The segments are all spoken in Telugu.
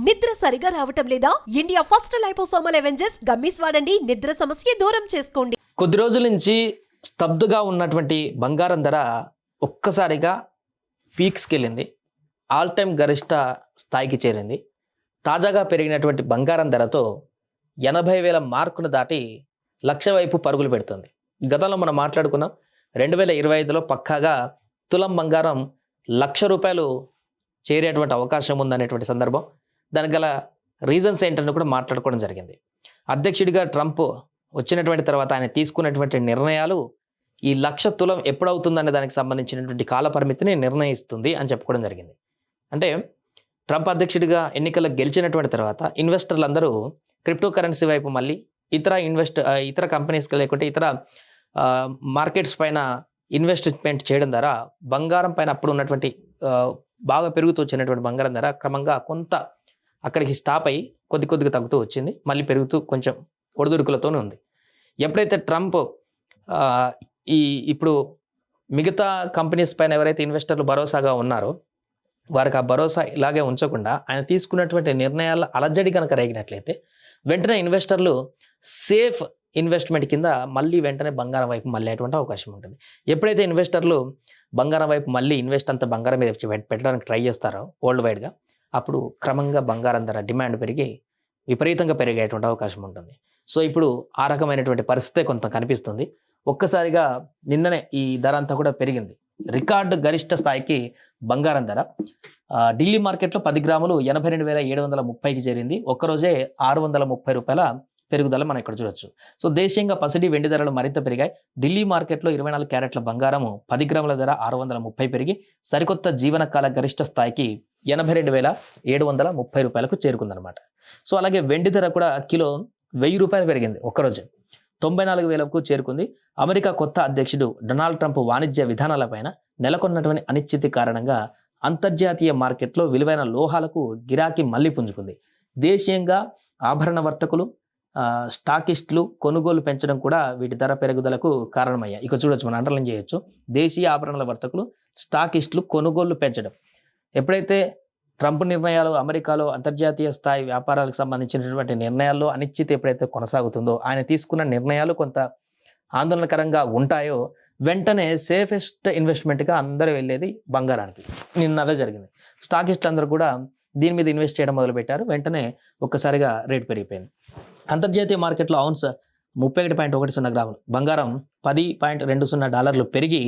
నిద్ర సరిగా రావటం లేదా? India first liposomal Avengers gummies వాడండి. నిద్ర సమస్య దూరం చేసుకోండి. కొద్ది రోజుల నుంచి స్తబ్దుగా ఉన్నటువంటి బంగారం ధర ఒక్కసారిగా పీక్స్కి వెళ్ళింది. ఆల్ టైమ్ గరిష్ట స్థాయికి చేరింది. తాజాగా పెరిగినటువంటి బంగారం ధరతో 80,000 మార్కును దాటి లక్ష వైపు పరుగులు పెడుతుంది. గతంలో మనం మాట్లాడుకున్నాం 2025లో పక్కాగా తులం బంగారం ₹1,00,000 చేరేటువంటి అవకాశం ఉందనేటువంటి సందర్భం. దానికి గల రీజన్స్ ఏంటని కూడా మాట్లాడుకోవడం జరిగింది. అధ్యక్షుడిగా ట్రంప్ వచ్చినటువంటి తర్వాత ఆయన తీసుకున్నటువంటి నిర్ణయాలు ఈ 1,00,000 తులం ఎప్పుడవుతుందనే దానికి సంబంధించినటువంటి కాల పరిమితిని నిర్ణయిస్తుంది అని చెప్పుకోవడం జరిగింది. అంటే ట్రంప్ అధ్యక్షుడిగా ఎన్నికల్లో గెలిచినటువంటి తర్వాత ఇన్వెస్టర్లు అందరూ క్రిప్టో కరెన్సీ వైపు మళ్ళీ ఇతర కంపెనీస్కి లేకుంటే ఇతర మార్కెట్స్ పైన ఇన్వెస్ట్మెంట్ చేయడం ద్వారా బంగారం పైన అప్పుడు ఉన్నటువంటి బాగా పెరుగుతూ వచ్చినటువంటి బంగారం ధర క్రమంగా కొంత అక్కడికి స్టాప్ అయ్యి కొద్దిగా తగ్గుతూ వచ్చింది. మళ్ళీ పెరుగుతూ కొంచెం ఒడిదుడుకులతోనే ఉంది. ఎప్పుడైతే ట్రంప్ ఇప్పుడు మిగతా కంపెనీస్ పైన ఎవరైతే ఇన్వెస్టర్లు భరోసాగా ఉన్నారో వారికి ఆ భరోసా ఇలాగే ఉంచకుండా ఆయన తీసుకున్నటువంటి నిర్ణయాల అలజడి కనుక రేగినట్లయితే వెంటనే ఇన్వెస్టర్లు సేఫ్ ఇన్వెస్ట్మెంట్ కింద మళ్ళీ వెంటనే బంగారం వైపు మళ్ళేటువంటి అవకాశం ఉంటుంది. ఎప్పుడైతే ఇన్వెస్టర్లు బంగారం వైపు మళ్ళీ ఇన్వెస్ట్ అంతా బంగారం మీద పెట్టడానికి ట్రై చేస్తారో వరల్డ్ వైడ్గా, అప్పుడు క్రమంగా బంగారం ధర డిమాండ్ పెరిగి విపరీతంగా పెరిగేటువంటి అవకాశం ఉంటుంది. సో ఇప్పుడు ఆ రకమైనటువంటి పరిస్థితే కొంత కనిపిస్తుంది. ఒక్కసారిగా నిన్ననే ఈ ధర అంతా కూడా పెరిగింది. రికార్డు గరిష్ట స్థాయికి బంగారం ధర ఢిల్లీ మార్కెట్లో 10 గ్రాములు 82,730కి చేరింది. ఒక్కరోజే ₹630 పెరుగుదల మనం ఇక్కడ చూడొచ్చు. సో దేశీయంగా పసిడి వెండి ధరలు మరింత పెరిగాయి. ఢిల్లీ మార్కెట్లో 24 క్యారెట్ల బంగారము 10 గ్రాముల ధర ₹630 పెరిగి సరికొత్త జీవనకాల గరిష్ట స్థాయికి ₹82,730కు చేరుకుందనమాట. సో అలాగే వెండి ధర కూడా కిలో ₹1,000 పెరిగింది. ఒక్కరోజు 94,000కు చేరుకుంది. అమెరికా కొత్త అధ్యక్షుడు డొనాల్డ్ ట్రంప్ వాణిజ్య విధానాలపైన నెలకొన్నటువంటి అనిశ్చితి కారణంగా అంతర్జాతీయ మార్కెట్లో విలువైన లోహాలకు గిరాకీ మళ్లీ పుంజుకుంది. దేశీయంగా ఆభరణ వర్తకులు స్టాకిస్టులు కొనుగోలు పెంచడం కూడా వీటి ధర పెరుగుదలకు కారణమయ్యాయి. ఇక చూడొచ్చు, మనం అండర్లైన్ చేయొచ్చు. దేశీయ ఆభరణల వర్తకులు స్టాకిస్టులు కొనుగోలు పెంచడం. ఎప్పుడైతే ట్రంప్ నిర్ణయాలు అమెరికాలో అంతర్జాతీయ స్థాయి వ్యాపారాలకు సంబంధించినటువంటి నిర్ణయాల్లో అనిశ్చితి ఎప్పుడైతే కొనసాగుతుందో, ఆయన తీసుకున్న నిర్ణయాలు కొంత ఆందోళనకరంగా ఉంటాయో వెంటనే సేఫెస్ట్ ఇన్వెస్ట్మెంట్గా అందరూ వెళ్ళేది బంగారానికి. నిన్న అదే జరిగింది. స్టాకిస్టులు అందరూ కూడా దీని మీద ఇన్వెస్ట్ చేయడం మొదలుపెట్టారు. వెంటనే ఒక్కసారిగా రేటు పెరిగిపోయింది. అంతర్జాతీయ మార్కెట్లో ఔన్స్ 31.10 గ్రాములు బంగారం $10.20 పెరిగి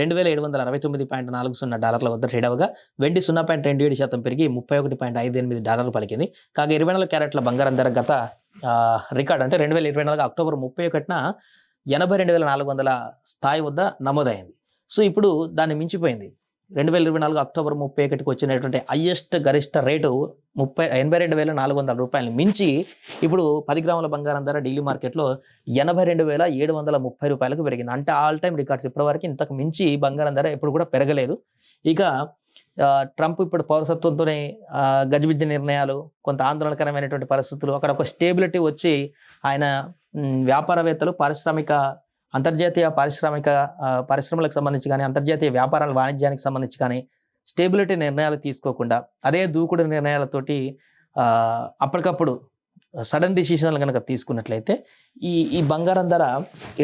$2,769.40 వద్ద ట్రేడ్ అవగా వెండి 0.27% పెరిగి $31.58 పలికింది. కాగా 24 క్యారెట్ల బంగారం ధర గత రికార్డ్ అంటే 2024 అక్టోబర్ 31న 82,400 స్థాయి వద్ద నమోదైంది. సో ఇప్పుడు దాన్ని మించిపోయింది. 2024 అక్టోబర్ 31కి వచ్చినటువంటి హైయెస్ట్ గరిష్ట రేటు $82,400 మించి ఇప్పుడు 10 గ్రాముల బంగారం ధర ఢిల్లీ మార్కెట్లో $82,730కు పెరిగింది. అంటే ఆల్ టైమ్ రికార్డ్స్. ఇప్పటివరకు ఇంతకు మించి బంగారం ధర ఎప్పుడు కూడా పెరగలేదు. ఇక ట్రంప్ ఇప్పుడు పౌరసత్వంతోనే గజిబిజ్జి నిర్ణయాలు, కొంత ఆందోళనకరమైనటువంటి పరిస్థితులు, అక్కడ ఒక స్టేబిలిటీ వచ్చి ఆయన వ్యాపారవేత్తలు అంతర్జాతీయ పరిశ్రమలకు సంబంధించి కానీ అంతర్జాతీయ వ్యాపారాల వాణిజ్యానికి సంబంధించి కానీ స్టేబిలిటీ నిర్ణయాలు తీసుకోకుండా అదే దూకుడు నిర్ణయాలతోటి అప్పటికప్పుడు సడన్ డిసిషన్లు కనుక తీసుకున్నట్లయితే ఈ బంగారం ధర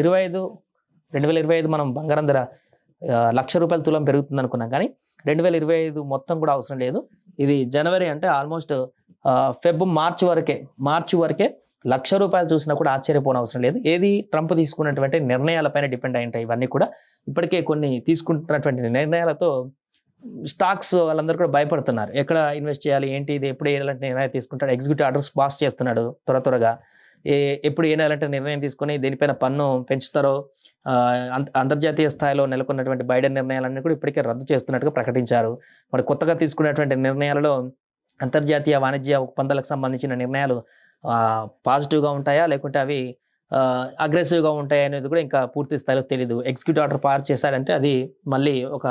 2025 మనం బంగారం ధర ₹1,00,000 తులం పెరుగుతుంది అనుకున్నాం. కానీ 2025 మొత్తం కూడా అవసరం లేదు. ఇది జనవరి అంటే ఆల్మోస్ట్ మార్చి వరకే ₹1,00,000 చూసినా కూడా ఆశ్చర్యపోవడం అవసరం లేదు. ఏది ట్రంప్ తీసుకున్నటువంటి నిర్ణయాలపైన డిపెండ్ అయి ఉంటాయి ఇవన్నీ కూడా. ఇప్పటికే కొన్ని తీసుకుంటున్నటువంటి నిర్ణయాలతో స్టాక్స్ వాళ్ళందరూ కూడా భయపడుతున్నారు. ఎక్కడ ఇన్వెస్ట్ చేయాలి, ఏంటి, ఇది ఎప్పుడు ఎలాంటి నిర్ణయం తీసుకుంటాడు, ఎగ్జిక్యూటివ్ ఆర్డర్స్ పాస్ చేస్తున్నాడు త్వరగా. ఎప్పుడు ఎలాంటి నిర్ణయం తీసుకొని దేనిపైన పన్ను పెంచుతారో, అంతర్జాతీయ స్థాయిలో నెలకొన్నటువంటి బైడెన్ నిర్ణయాలన్నీ కూడా ఇప్పటికే రద్దు చేస్తున్నట్టుగా ప్రకటించారు. మరి కొత్తగా తీసుకున్నటువంటి నిర్ణయాలలో అంతర్జాతీయ వాణిజ్య ఒప్పందాలకు సంబంధించిన నిర్ణయాలు పాజిటివ్గా ఉంటాయా లేకుంటే అవి అగ్రెసివ్గా ఉంటాయా అనేది కూడా ఇంకా పూర్తి స్థాయిలో తెలియదు. ఎగ్జిక్యూటివ్ ఆర్డర్ పాస్ చేశాడంటే అది మళ్ళీ ఒక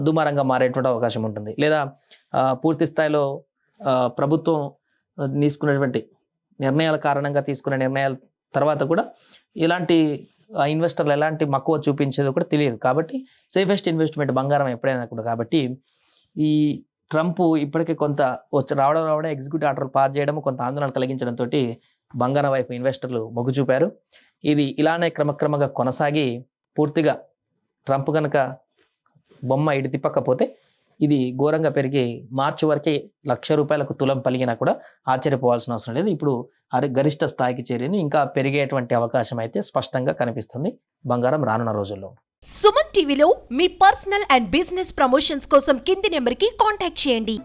దుమారంగా మారేటువంటి అవకాశం ఉంటుంది. లేదా పూర్తి స్థాయిలో ప్రభుత్వం తీసుకున్నటువంటి నిర్ణయాల కారణంగా తీసుకున్న నిర్ణయాల తర్వాత కూడా ఇలాంటి ఇన్వెస్టర్లు ఎలాంటి మక్కువ చూపించేదో కూడా తెలియదు. కాబట్టి సేఫెస్ట్ ఇన్వెస్ట్మెంట్ బంగారం ఎప్పుడైనా కూడా. కాబట్టి ట్రంప్ ఇప్పటికే కొంత రావడం ఎగ్జిక్యూటివ్ ఆర్డర్ పాస్ చేయడం కొంత ఆందోళన కలిగించడంతో బంగారం వైపు ఇన్వెస్టర్లు మొగ్గు చూపారు. ఇది ఇలానే క్రమక్రమంగా కొనసాగి పూర్తిగా ట్రంప్ కనుక బొమ్మ ఇటు తిప్పకపోతే ఇది ఘోరంగా పెరిగి మార్చి వరకే ₹1,00,000 తులం పలిగినా కూడా ఆశ్చర్యపోవాల్సిన అవసరం లేదు. ఇప్పుడు గరిష్ట స్థాయికి చేరింది. ఇంకా పెరిగేటువంటి అవకాశం అయితే స్పష్టంగా కనిపిస్తుంది బంగారం రానున్న రోజుల్లో. సుమన్ టీవీలో మీ పర్సనల్ అండ్ బిజినెస్ ప్రమోషన్స్ కోసం కింది నెంబర్కి కాంటాక్ట్ చేయండి.